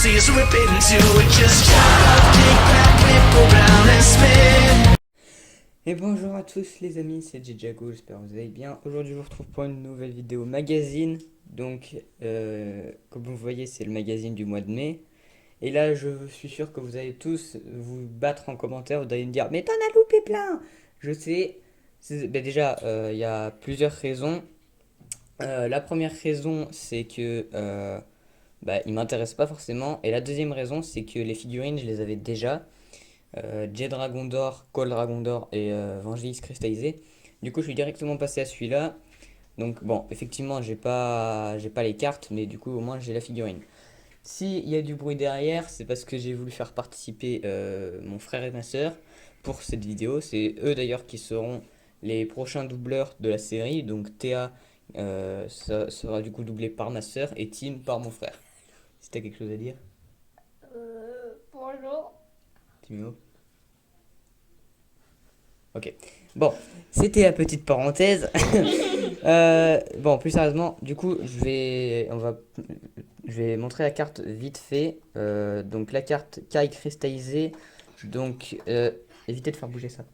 galaxies rip into it. Just jump, kick back, whip around and spin. Et bonjour à tous les amis, c'est Djago, j'espère que vous allez bien. Aujourd'hui je vous retrouve pour une nouvelle vidéo magazine. Donc comme vous voyez c'est le magazine du mois de mai. Et là je suis sûr que vous allez tous vous battre en commentaire, vous allez me dire mais t'en as loupé plein. Je sais, déjà il y a plusieurs raisons. La première raison c'est que il m'intéresse pas forcément. Et la deuxième raison c'est que les figurines je les avais déjà. Jet Dragon d'or, Cole Dragon d'or et Vangelis cristallisé. Du coup, je suis directement passé à celui-là. Donc bon, effectivement, j'ai pas les cartes, mais du coup, au moins, j'ai la figurine. S'il y a du bruit derrière, c'est parce que j'ai voulu faire participer mon frère et ma soeur pour cette vidéo. C'est eux d'ailleurs qui seront les prochains doubleurs de la série. Donc Théa ça sera du coup doublé par ma soeur et Tim par mon frère. Si t'as quelque chose à dire, Bonjour. Timéo. Ok. Bon, c'était la petite parenthèse. Bon, plus sérieusement, du coup, je vais montrer la carte vite fait. Donc la carte Kai cristallisée. Donc, évitez de faire bouger ça.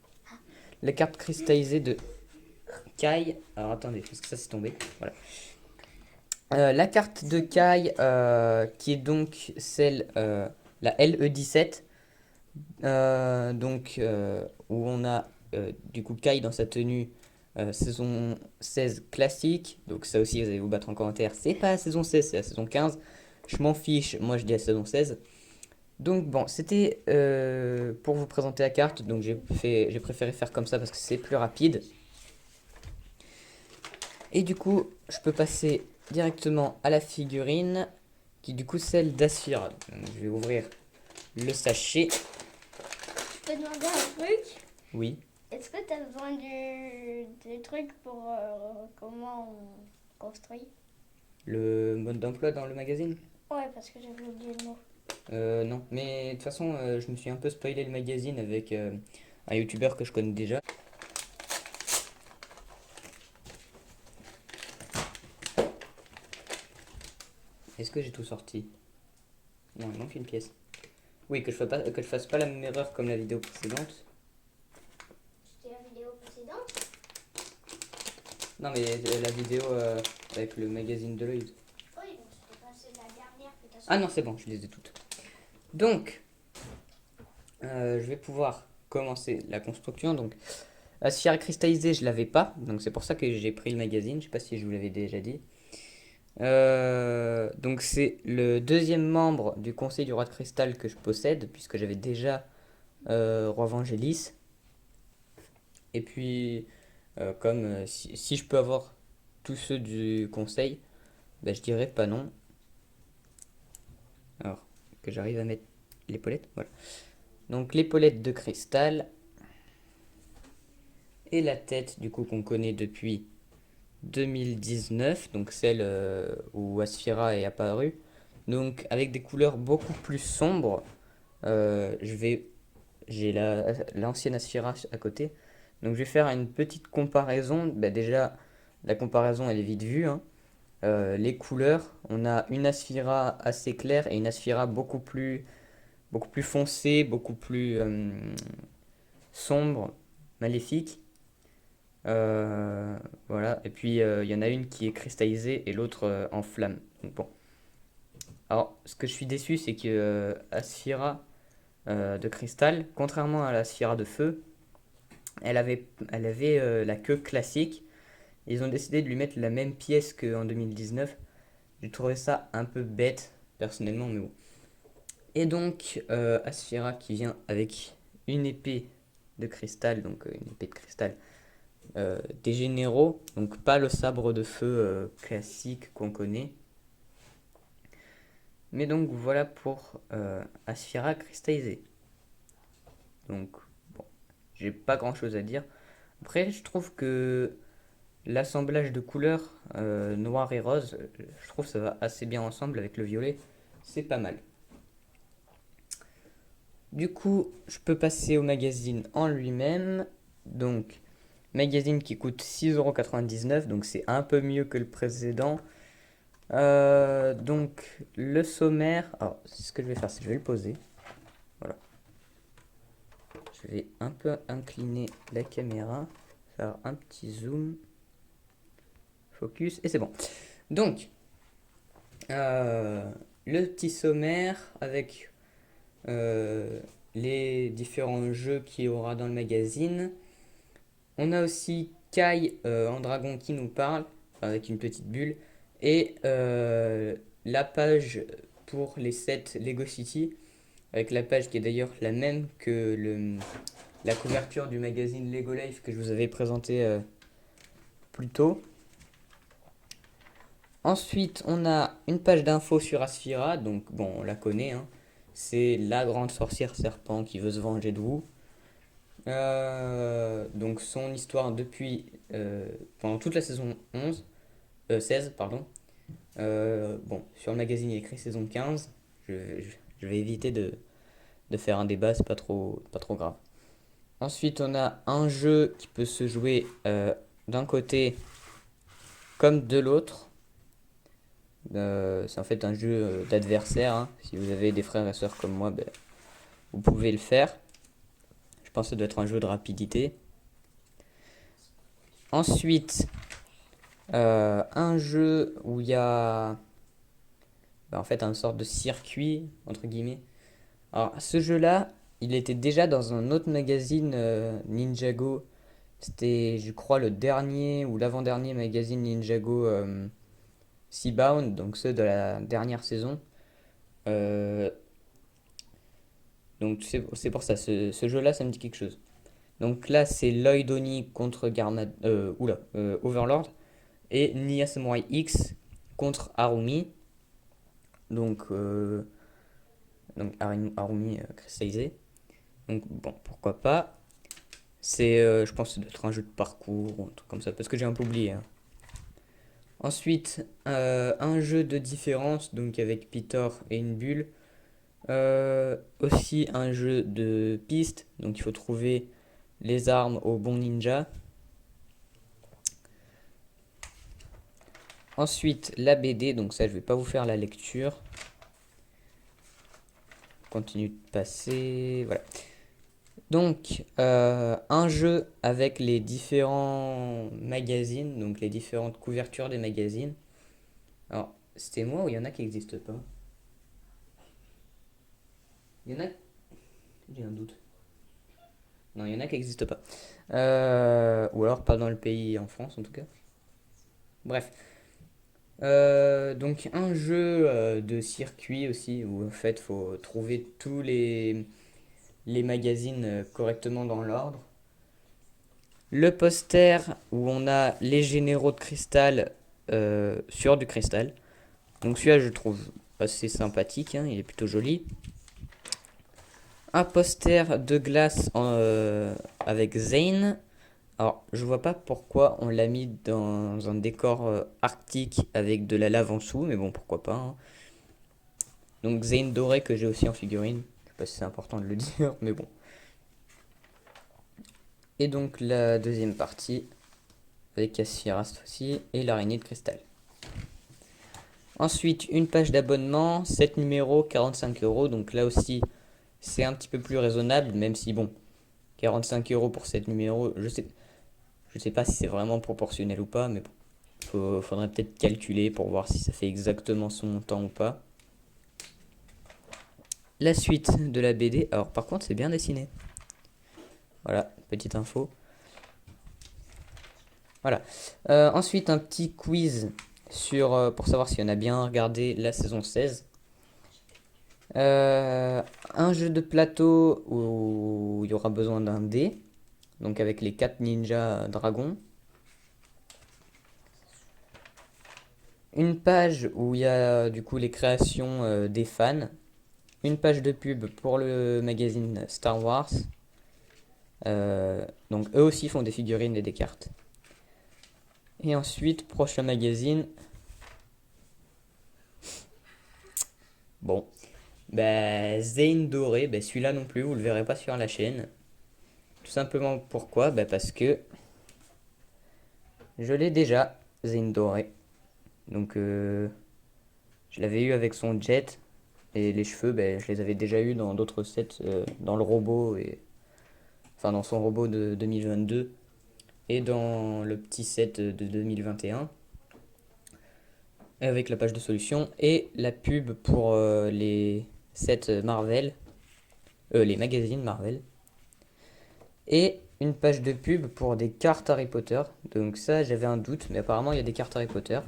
La carte cristallisée de Kai. Alors attendez, parce que ça c'est tombé. Voilà. La carte de Kai, qui est donc celle, la LE17. Où on a du coup Kai dans sa tenue saison 16 classique. Donc ça aussi vous allez vous battre en commentaire. C'est pas la saison 16, c'est la saison 15. Je m'en fiche, moi je dis la saison 16. Donc bon, c'était pour vous présenter la carte. Donc j'ai préféré faire comme ça parce que c'est plus rapide. Et du coup, je peux passer directement à la figurine qui est du coup celle d'Asphyra. Donc, je vais ouvrir le sachet. Je peux demander un truc. Oui. Est-ce que tu as besoin du truc pour comment on construit? Le mode d'emploi dans le magazine? Ouais, parce que j'avais oublié le mot. Non, mais de toute façon, je me suis un peu spoilé le magazine avec un youtubeur que je connais déjà. Est-ce que j'ai tout sorti? Non, il manque une pièce. Oui, que je fasse pas la même erreur comme la vidéo précédente. C'était la vidéo précédente? Non, mais la vidéo avec le magazine de l'œil. Oui, donc c'était pas celle la dernière que tu as Ah non, c'est bon, je les ai toutes. Donc, je vais pouvoir commencer la construction. Donc, la sphère cristallisée, je l'avais pas. Donc, c'est pour ça que j'ai pris le magazine. Je sais pas si je vous l'avais déjà dit. Donc, c'est le deuxième membre du conseil du roi de cristal que je possède, puisque j'avais déjà roi Vangelis. Et puis, si je peux avoir tous ceux du conseil, ben, je dirais pas non. Alors, que j'arrive à mettre l'épaulette. Voilà. Donc, l'épaulette de cristal. Et la tête, du coup, qu'on connaît depuis 2019. Donc, celle où Asphyra est apparue. Donc, avec des couleurs beaucoup plus sombres. J'ai l'ancienne Asphyra à côté. Donc, je vais faire une petite comparaison. Bah, déjà, la comparaison, elle est vite vue, hein. Les couleurs, on a une Asphyra assez claire et une Asphyra beaucoup plus foncée, beaucoup plus sombre, maléfique. Voilà. Et puis, il y en a une qui est cristallisée et l'autre en flamme. Donc, bon. Alors, ce que je suis déçu, c'est que Asphyra de cristal, contrairement à la Asphyra de feu, elle avait la queue classique. Ils ont décidé de lui mettre la même pièce qu'en 2019. J'ai trouvé ça un peu bête, personnellement, mais bon. Et donc, Asphyra qui vient avec une épée de cristal, donc une épée de cristal des généraux, donc pas le sabre de feu classique qu'on connaît. Mais donc voilà pour Asphyra cristallisée. Donc, bon, j'ai pas grand chose à dire. Après, je trouve que l'assemblage de couleurs noir et rose, je trouve que ça va assez bien ensemble avec le violet. C'est pas mal. Du coup, je peux passer au magazine en lui-même. Donc, magazine qui coûte 6,99€, donc c'est un peu mieux que le précédent. Donc le sommaire, alors ce que je vais faire, c'est que je vais le poser. Voilà. Je vais un peu incliner la caméra, faire un petit zoom, focus, et c'est bon. Donc, le petit sommaire avec les différents jeux qu'il y aura dans le magazine. On a aussi Kai en dragon qui nous parle, avec une petite bulle, et la page pour les 7 Lego City, avec la page qui est d'ailleurs la même que la couverture du magazine Lego Life que je vous avais présenté plus tôt. Ensuite, on a une page d'infos sur Asphira, donc bon, on la connaît, hein. C'est la grande sorcière serpent qui veut se venger de vous. Donc son histoire depuis pendant toute la saison 16, pardon. Bon, sur le magazine il est écrit saison 15. Je vais éviter de faire un débat, c'est pas trop grave. Ensuite, on a un jeu qui peut se jouer d'un côté comme de l'autre. C'est en fait un jeu d'adversaire, hein. Si vous avez des frères et sœurs comme moi, ben, vous pouvez le faire. Je pense que ça doit être un jeu de rapidité. Ensuite, un jeu où il y a en fait une sorte de circuit, entre guillemets. Alors, ce jeu-là, il était déjà dans un autre magazine Ninjago. C'était, je crois, le dernier ou l'avant-dernier magazine Ninjago Seabound, donc ceux de la dernière saison. Donc c'est pour ça, ce jeu-là, ça me dit quelque chose. Donc là, c'est Lloyd Oni contre Overlord. Et Nia Samurai X contre Harumi. Donc Harumi cristallisé. Donc bon, pourquoi pas. C'est, je pense que ça doit être un jeu de parcours ou un truc comme ça, parce que j'ai un peu oublié, hein. Ensuite, un jeu de différence, donc avec Peter et une bulle. Aussi un jeu de piste, donc il faut trouver les armes au bon ninja. Ensuite, la BD, donc ça je vais pas vous faire la lecture. Continue de passer, voilà. Donc, un jeu avec les différents magazines, donc les différentes couvertures des magazines. Alors, c'était moi ou il y en a qui n'existent pas? Il y en a... J'ai un doute. Non, il y en a qui n'existent pas. Ou alors pas dans le pays, en France en tout cas. Bref. Donc un jeu de circuit aussi, où en fait faut trouver tous les magazines correctement dans l'ordre. Le poster où on a les généraux de cristal sur du cristal. Donc celui-là je trouve assez sympathique, hein, il est plutôt joli. Un poster de glace avec Zane. Alors je vois pas pourquoi on l'a mis dans un décor arctique avec de la lave en dessous, mais bon pourquoi pas, hein. Donc Zane doré que j'ai aussi en figurine. Je sais pas si c'est important de le dire, mais bon. Et donc la deuxième partie avec Cassira cette fois-ci et l'araignée de cristal. Ensuite, une page d'abonnement, 7 numéros, 45 €. Donc là aussi, c'est un petit peu plus raisonnable, même si bon, 45 € pour 7 numéros, je sais pas si c'est vraiment proportionnel ou pas, mais bon, faudrait peut-être calculer pour voir si ça fait exactement son montant ou pas. La suite de la BD, alors par contre c'est bien dessiné. Voilà, petite info. Voilà. Ensuite, un petit quiz pour savoir si on a bien regardé la saison 16. Un jeu de plateau où il y aura besoin d'un dé. Donc avec les 4 ninjas dragons. Une page où il y a du coup les créations des fans. Une page de pub pour le magazine Star Wars. Donc eux aussi font des figurines et des cartes. Et ensuite, prochain magazine. Bon. Zane Doré, celui-là non plus, vous le verrez pas sur la chaîne. Tout simplement pourquoi? Parce que je l'ai déjà, Zane Doré. Donc Je l'avais eu avec son jet. Et les cheveux, ben, je les avais déjà eu dans d'autres sets, dans le robot, enfin dans son robot de 2022 et dans le petit set de 2021 avec la page de solution et la pub pour les sets Marvel, les magazines Marvel et une page de pub pour des cartes Harry Potter. Donc ça, j'avais un doute, mais apparemment il y a des cartes Harry Potter.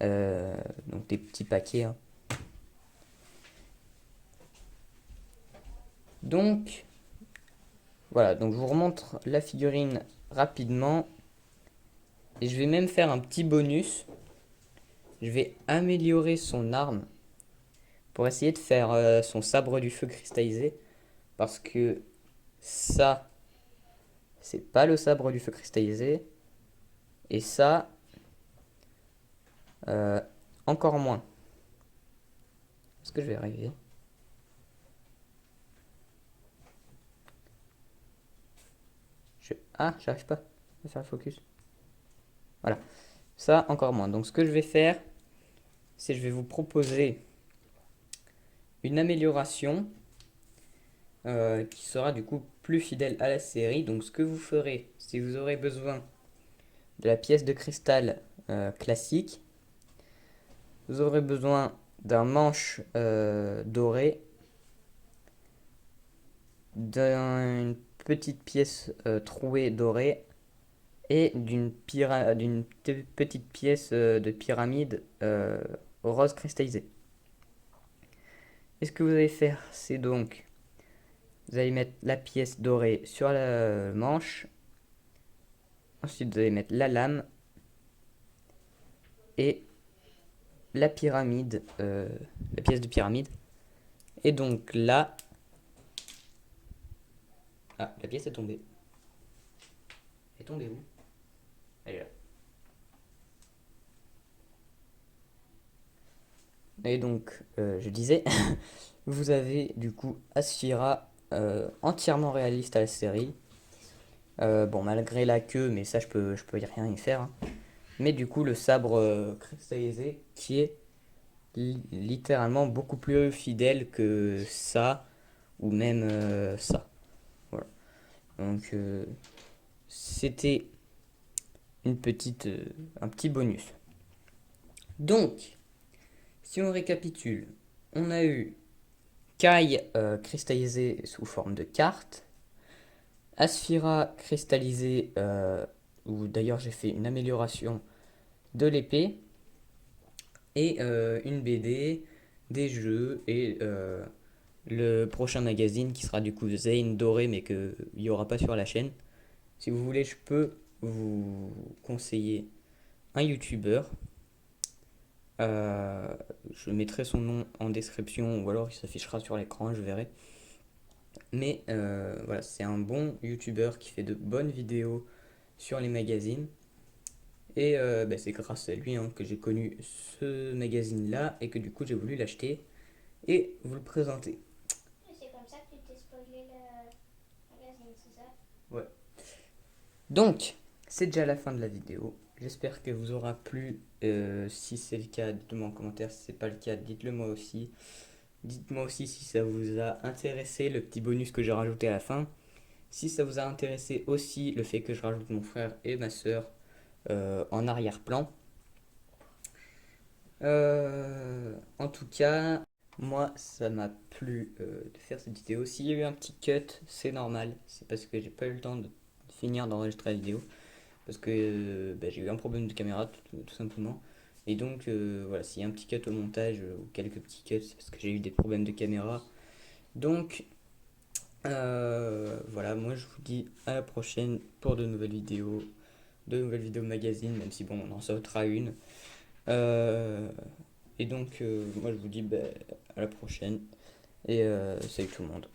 Donc des petits paquets, hein. Donc, voilà, donc je vous remontre la figurine rapidement. Et je vais même faire un petit bonus. Je vais améliorer son arme pour essayer de faire son sabre du feu cristallisé. Parce que ça, c'est pas le sabre du feu cristallisé. Et ça, euh, encore moins. Est-ce que je vais arriver? Ah, j'arrive pas à faire le focus. Voilà. Ça, encore moins. Donc ce que je vais faire, c'est je vais vous proposer une amélioration qui sera du coup plus fidèle à la série. Donc ce que vous ferez, si vous aurez besoin de la pièce de cristal classique, vous aurez besoin d'un manche doré, d'une petite pièce trouée dorée et d'une petite pièce de pyramide rose cristallisée. Et ce que vous allez faire, c'est donc, vous allez mettre la pièce dorée sur la manche. Ensuite, vous allez mettre la lame et la pyramide, la pièce de pyramide. Et donc là, ah, la pièce est tombée. Elle est tombée où? Elle est là. Et donc, je disais, vous avez du coup Asphira entièrement réaliste à la série. Bon, malgré la queue, mais ça, je peux rien y faire, hein. Mais du coup, le sabre cristallisé qui est littéralement beaucoup plus fidèle que ça, ou même ça. Voilà. Donc, c'était un petit bonus. Donc, si on récapitule, on a eu Kai cristallisé sous forme de carte, Asphira cristallisé, où d'ailleurs j'ai fait une amélioration de l'épée, et une BD, des jeux, et le prochain magazine qui sera du coup Zane doré, mais qu'il n'y aura pas sur la chaîne. Si vous voulez, je peux vous conseiller un youtubeur. Je mettrai son nom en description ou alors il s'affichera sur l'écran, je verrai. Mais voilà, c'est un bon youtubeur qui fait de bonnes vidéos sur les magazines. Et bah, c'est grâce à lui, hein, que j'ai connu ce magazine-là et que du coup j'ai voulu l'acheter et vous le présenter. C'est comme ça que tu t'es spoilé le magazine, c'est ça? Ouais. Donc, c'est déjà la fin de la vidéo. J'espère qu'elle vous aura plu. Si c'est le cas, dites-le moi en commentaire. Si c'est pas le cas, dites-le moi aussi. Dites-moi aussi si ça vous a intéressé, le petit bonus que j'ai rajouté à la fin. Si ça vous a intéressé aussi le fait que je rajoute mon frère et ma soeur en arrière-plan. En tout cas, moi ça m'a plu de faire cette vidéo. S'il y a eu un petit cut, c'est normal. C'est parce que j'ai pas eu le temps de finir d'enregistrer la vidéo. Parce que bah, j'ai eu un problème de caméra tout simplement. Et donc voilà, s'il y a un petit cut au montage ou quelques petits cuts, c'est parce que j'ai eu des problèmes de caméra. Donc voilà, moi je vous dis à la prochaine pour de nouvelles vidéos magazine, même si bon, on en sautera une. Et donc moi je vous dis bah, à la prochaine et salut tout le monde.